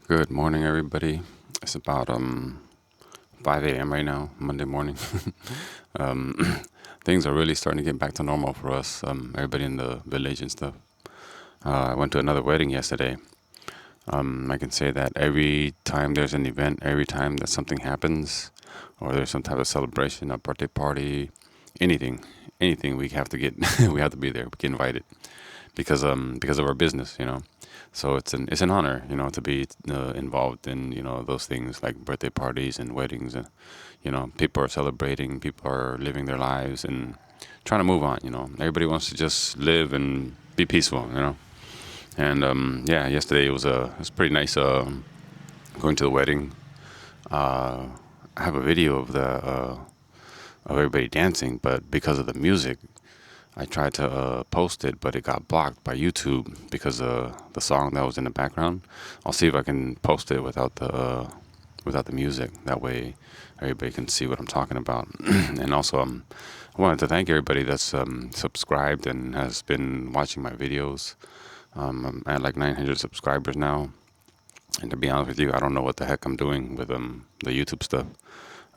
Good morning, everybody. It's about 5 a.m. right now, Monday morning. Things are really starting to get back to normal for us. Everybody in the village and stuff. I went to another wedding yesterday. I can say that every time there's an event, every time that something happens, or there's some type of celebration, a birthday party, anything, we have to get, we have to be there. We get invited because of our business, you know. So it's an honor, you know, to be involved in those things like birthday parties and weddings, and people are celebrating, people are living their lives and trying to move on. You know, everybody wants to just live and be peaceful, you know. And yeah, yesterday it was pretty nice going to the wedding. I have a video of everybody dancing, but because of the music, I tried to post it, but it got blocked by YouTube because of the song that was in the background. I'll see if I can post it without the music. That way, everybody can see what I'm talking about. And also, I wanted to thank everybody that's subscribed and has been watching my videos. I'm at like 900 subscribers now. And to be honest with you, I don't know what the heck I'm doing with the YouTube stuff.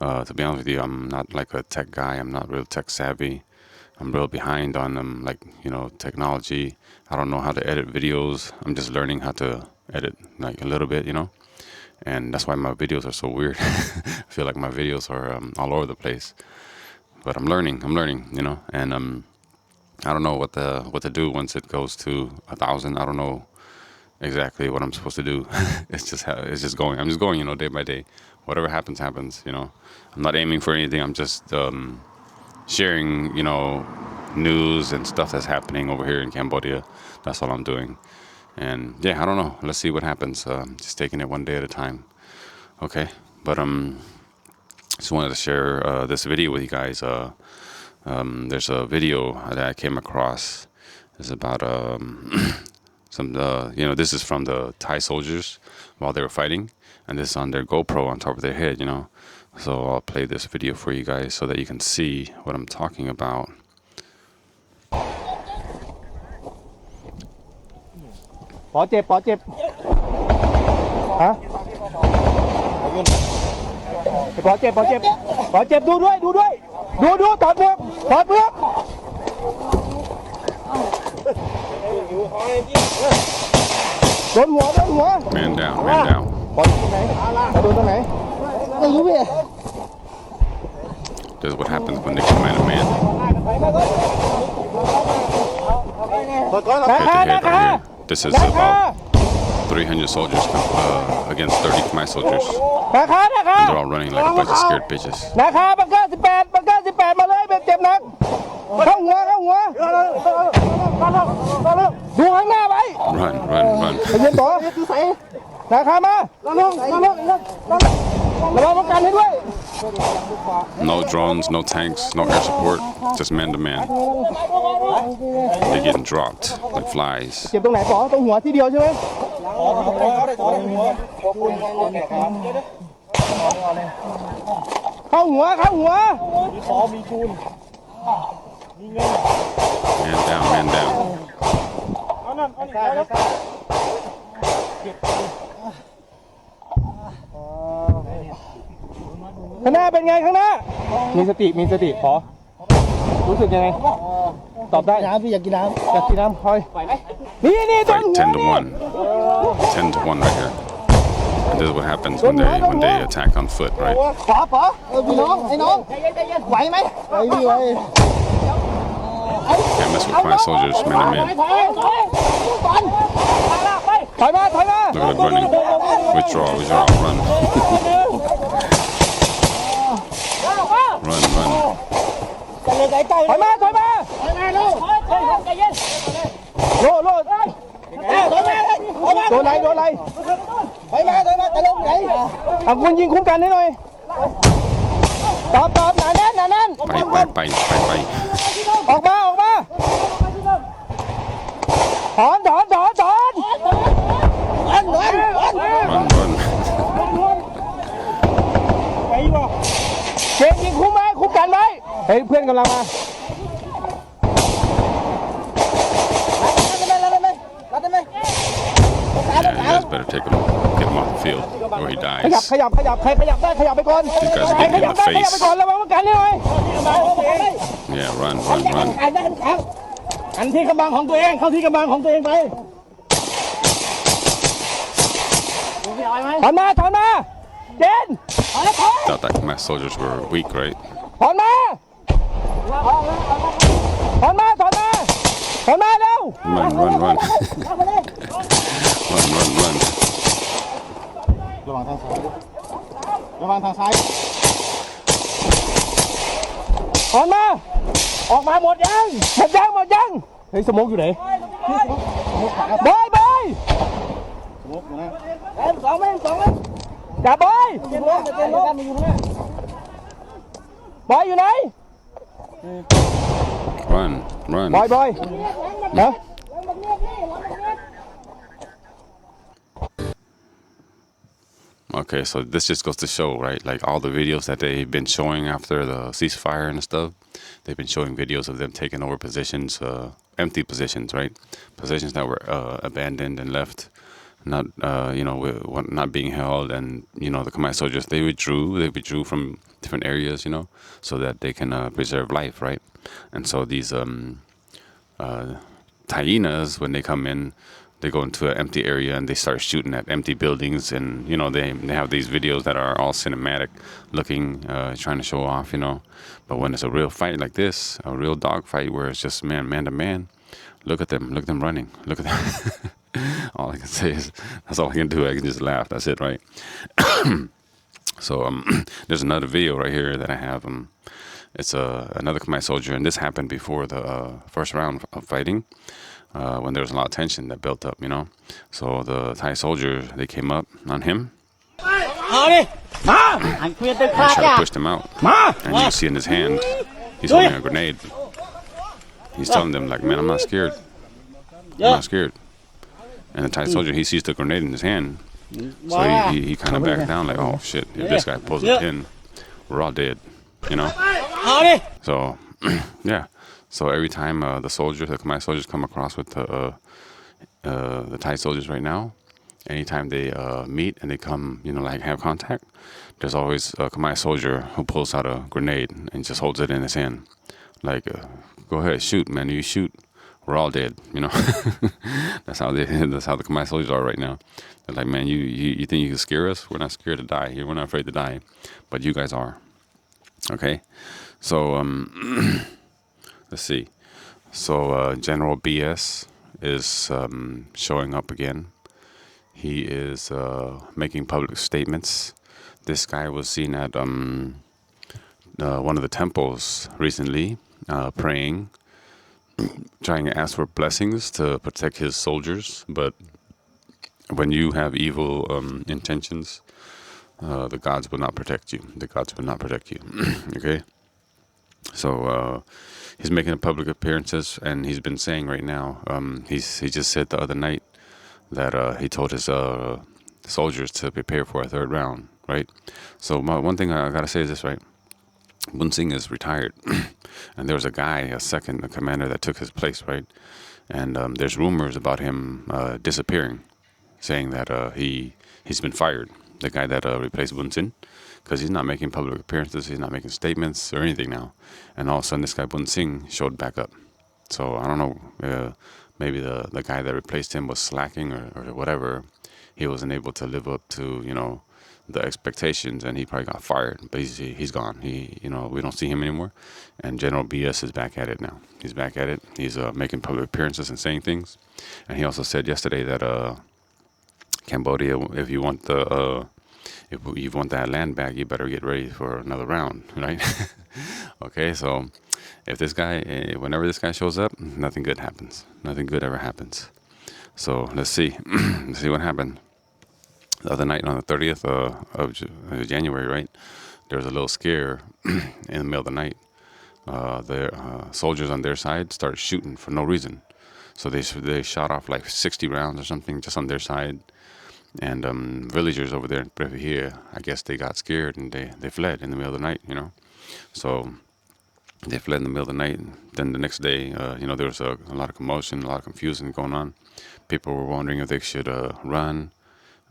To be honest with you, I'm not like a tech guy. I'm not real tech savvy. I'm real behind on technology. I don't know how to edit videos. I'm just learning how to edit like a little bit, you know. And that's why my videos are so weird. I feel like my videos are all over the place. But I'm learning, you know. And I don't know what to do once it goes to 1,000. I don't know exactly what I'm supposed to do. It's just going. I'm just going, you know, day by day. Whatever happens, you know. I'm not aiming for anything. I'm just sharing, you know, news and stuff that's happening over here in Cambodia. That's all I'm doing. And yeah, I don't know. Let's see what happens. Just taking it one day at a time. Okay. But just wanted to share this video with you guys. There's a video that I came across. It's about some this is from the Thai soldiers while they were fighting, and this is on their GoPro on top of their head, you know. So I'll play this video for you guys so that you can see what I'm talking about. ปอเจ็บฮะปอเจ็บดูถอดเปลือกโดนหัว Man down. ปอโดนตรงไหนไม่รู้พี่ This is what happens when they command a man. Head to head right here. This is about 300 soldiers against 30 Khmer soldiers. And they're all running like a bunch of scared bitches. นาคาบังเกอร์18มาเลยแบบเจ็บหนักเข้าหัวดูข้างหน้าไว้ Run. เย็นต่อนาคามาลงระวังป้องกันให้ด้วย No drones, no tanks, no air support, just man to man. They're getting dropped like flies. เจ็บตรงไหนปอตรงหัวที่เดียวใช่ไหมเข้าหัว Man down. ข้างหน้าเป็นไงข้างหน้ามีสติขอรู้สึกยังไงตอบได้น้ำพี่อยากกินน้ำคอยนี่ต้น Fight หัว 10 to 1 right here. And this is what happens when they attack on foot, right? ปอพี่น้องไอ้น้องไหวไหมไหว Can't mess with Khmer soldiers, man to man. ถอยมา Look at them running. Withdraw, run. Run. ถอยมาโลโดนอะไรถอยมาจะลงไหนเอาคุณยิงคุ้มกันให้หน่อยตอบหนาแน่น ไป ออกมาถอน Run. เกมยิงคุ้มกันไว้เฮ้ยเพื่อนกำลังมา Yeah, you guys better take them get him off the field or he ขยับ dies. ขยับขยับใครขยับได้ขยับไปก่อน These guys are ใคร getting ข hit ยั in บ the ได้ขยับไป face. ก่อนระวังป้องกันนี่หน่อย Yeah, run, run, run. อันที่กำบังของตัวเองเข้าที่กำบังของตัวเองไปถอนมาถอนมาเจน Thought that my soldiers were weak, right? ถอนมาถอนมาถอนมาถอนมาเร็ว Run, run, run. Run, run, run. ระวังทางซ้ายระวังทางซ้ายถอนมาออกมาหมดยังหมดยังหมดยังเฮ้ยสมองอยู่ไหนบอยบอยสมองอยู่นะสองไหมจับบอยบอยอยู่ไหน Run, run. บอยนะ Okay, so this just goes to show, right? Like all the videos that they've been showing after the ceasefire and stuff, they've been showing videos of them taking over positions, empty positions, right? Positions that were abandoned and left, not not being held, and the Khmer soldiers they withdrew from different areas, so that they can preserve life, right? And so these hyenas, when they come in, they go into an empty area and they start shooting at empty buildings, and they have these videos that are all cinematic looking, trying to show off, but when it's a real fight like this, a real dog fight where it's just man to man, look at them running, look at them. All I can say is that's all I can do. I can just laugh. That's it, right? So there's another video right here that I have. It's another Khmer soldier, and this happened before the first round of fighting, when there was a lot of tension that built up, So the Thai soldiers, they came up on him and tried to push him out. And you can see in his hand, he's holding a grenade. He's telling them, like, man, I'm not scared. I'm not scared. And the Thai soldier, he sees the grenade in his hand. So he kind of backed down, like, oh, shit, if this guy pulls a pin, we're all dead, So, yeah. So every time the Khmer soldiers come across with the Thai soldiers right now, anytime they meet and they come, like have contact, there's always a Khmer soldier who pulls out a grenade and just holds it in his hand. Like, go ahead, shoot, man, you shoot. We're all dead, That's how the Khmer soldiers are right now. They're like, man, you think you can scare us? We're not scared to die here. We're not afraid to die, but you guys are. Okay, so let's see. So General BS is showing up again. He is making public statements. This guy was seen at one of the temples recently, praying, trying to ask for blessings to protect his soldiers. But when you have evil intentions, the gods will not protect you. The gods will not protect you. Okay? So he's making public appearances, and he's been saying right now, he just said the other night that he told his soldiers to prepare for a third round, right? So one thing I gotta say is this, right? Bun Singh is retired, and there was a guy, a commander that took his place, right? And there's rumors about him disappearing, saying that he's been fired, the guy that replaced Bun Singh, because he's not making public appearances, he's not making statements or anything now. And all of a sudden, this guy Bun Singh showed back up. So I don't know, maybe the guy that replaced him was slacking or whatever. He wasn't able to live up to, the expectations, and he probably got fired. But he's gone. We don't see him anymore. And General BS is back at it now. He's back at it. He's making public appearances and saying things. And he also said yesterday that Cambodia, if you want that land back, you better get ready for another round, right? Okay, so whenever this guy shows up, nothing good happens. Nothing good ever happens. So let's see. Let's see what happened. The other night on the 30th of January, right, there was a little scare in the middle of the night. The soldiers on their side started shooting for no reason. So they shot off like 60 rounds or something just on their side. And villagers over there in Prefehir, I guess they got scared and they fled in the middle of the night, So they fled in the middle of the night. And then the next day, there was a lot of commotion, a lot of confusion going on. People were wondering if they should run.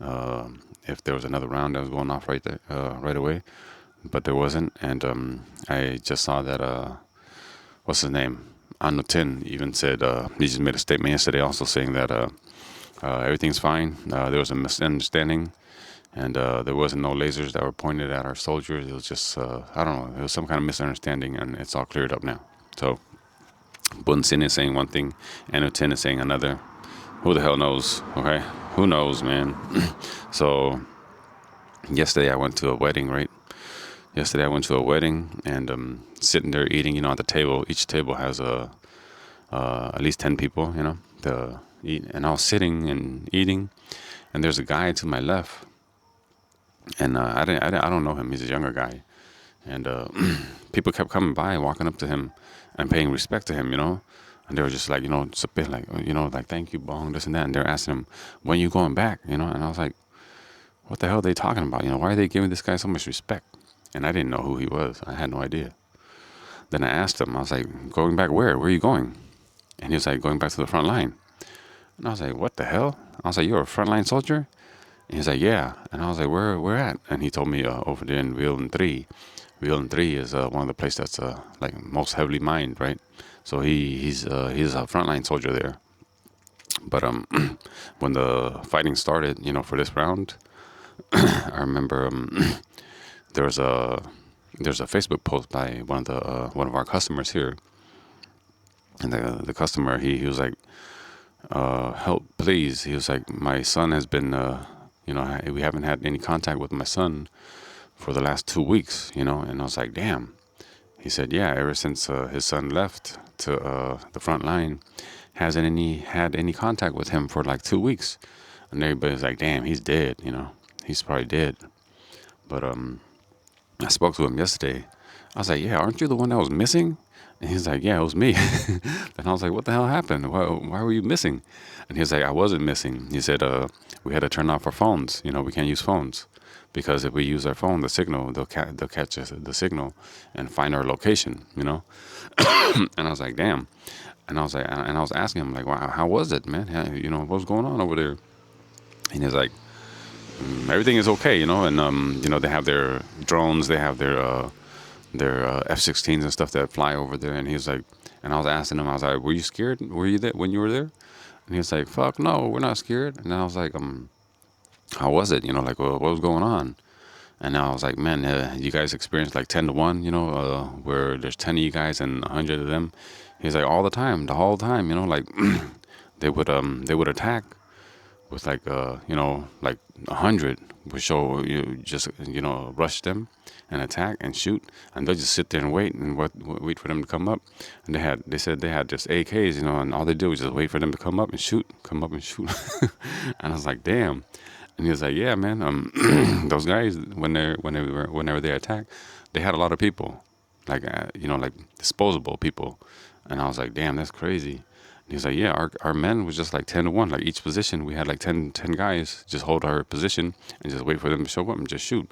if there was another round that was going off right there, right away, but there wasn't. And I just saw that what's his name? Anutin even said he just made a statement yesterday, also saying that everything's fine. There was a misunderstanding, and there wasn't no lasers that were pointed at our soldiers. It was just I don't know. It was some kind of misunderstanding, and it's all cleared up now. So Bunsin is saying one thing, Anutin is saying another. Who the hell knows? Okay, who knows, man? So yesterday I went to a wedding, right? Yesterday I went to a wedding and sitting there eating, at the table. Each table has at least 10 people, to eat. And I was sitting and eating, and there's a guy to my left, and I don't know him. He's a younger guy, and people kept coming by, walking up to him, and paying respect to him, And they were just like, just a bit like, like thank you, bong, this and that. And they're asking him, when you going back, And I was like, what the hell are they talking about? Why are they giving this guy so much respect? And I didn't know who he was. I had no idea. Then I asked him, I was like, going back where? Where are you going? And he was like, going back to the front line. And I was like, what the hell? I was like, you're a frontline soldier? And he's like, yeah. And I was like, where at? And he told me over there in Lieland 3. Lieland 3 is one of the places that's like most heavily mined, right? So he's a frontline soldier there. But when the fighting started, for this round, I remember there's a Facebook post by one of our customers here, and the customer he was like, help please. He was like, my son has been we haven't had any contact with my son for the last 2 weeks, And I was like, damn. He said, yeah, ever since his son left to the front line, hasn't had any contact with him for like 2 weeks. And everybody's like, damn, he's dead, he's probably dead. But I spoke to him yesterday. I was like, yeah, aren't you the one that was missing? And he's like, yeah, it was me. And I was like, what the hell happened? Why were you missing? And he was like, I wasn't missing. He said, we had to turn off our phones. We can't use phones because if we use our phone, the signal, they'll catch the signal and find our location, And I was like, damn. And I was asking him like, wow, how was it, man? What was going on over there? And he's like, everything is okay, and they have their drones, they have their F-16s and stuff that fly over there. And he was like, and I was asking him, I was like, were you scared? Were you there when you were there? And he was like, fuck no, we're not scared. And I was like, how was it? Like what was going on? And I was like, man, you guys experienced like 10 to 1, where there's 10 of you guys and 100 of them. He's like, all the time, the whole time, like they would attack with like like 100 would show you just rush them and attack and shoot, and they'll just sit there and wait and wait for them to come up. And they said they had just AKs, and all they did was just wait for them to come up and shoot. And I was like, damn. And he was like, yeah, man, those guys whenever they attack, they had a lot of people, like like disposable people. And I was like, damn, that's crazy. And he was like, yeah, our men was just like 10 to 1, like each position we had like 10 guys just hold our position and just wait for them to show up and just shoot.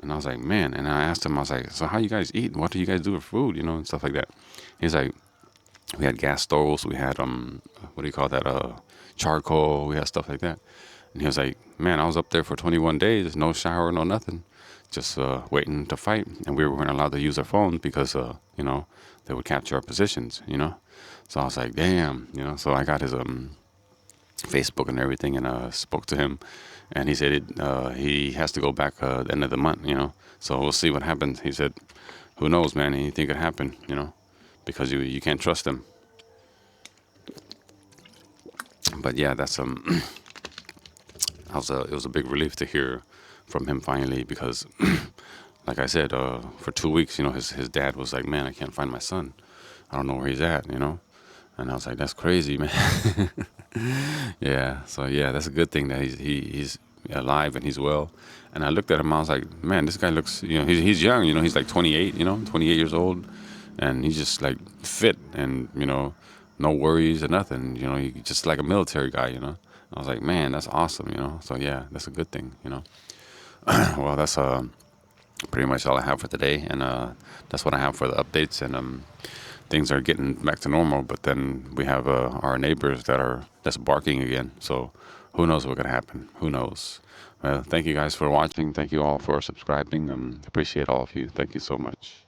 And I was like, man. And I asked him, I was like, so how you guys eat? What do you guys do with food? And stuff like that. He's like, we had gas stoves, we had what do you call that? Charcoal. We had stuff like that. And he was like, man, I was up there for 21 days, no shower, no nothing, just waiting to fight. And we weren't allowed to use our phones because they would capture our positions. So I was like, damn. So I got his Facebook and everything, and spoke to him. And he said he has to go back at the end of the month, So we'll see what happens. He said, who knows, man? Anything could happen, because you can't trust them. But yeah, that's it was a big relief to hear from him finally, because like I said, for 2 weeks, his dad was like, man, I can't find my son. I don't know where he's at, And I was like, that's crazy, man. Yeah. So yeah, that's a good thing that he's alive and he's well. And I looked at him, I was like, man, this guy looks, he's young, he's like 28, 28 years old, and he's just like fit and, no worries or nothing, he's just like a military guy, I was like, man, that's awesome, So yeah, that's a good thing, Well, that's pretty much all I have for today, and that's what I have for the updates. And things are getting back to normal, but then we have our neighbors that's barking again. So who knows what could happen? Who knows? Well, thank you guys for watching. Thank you all for subscribing. Appreciate all of you. Thank you so much.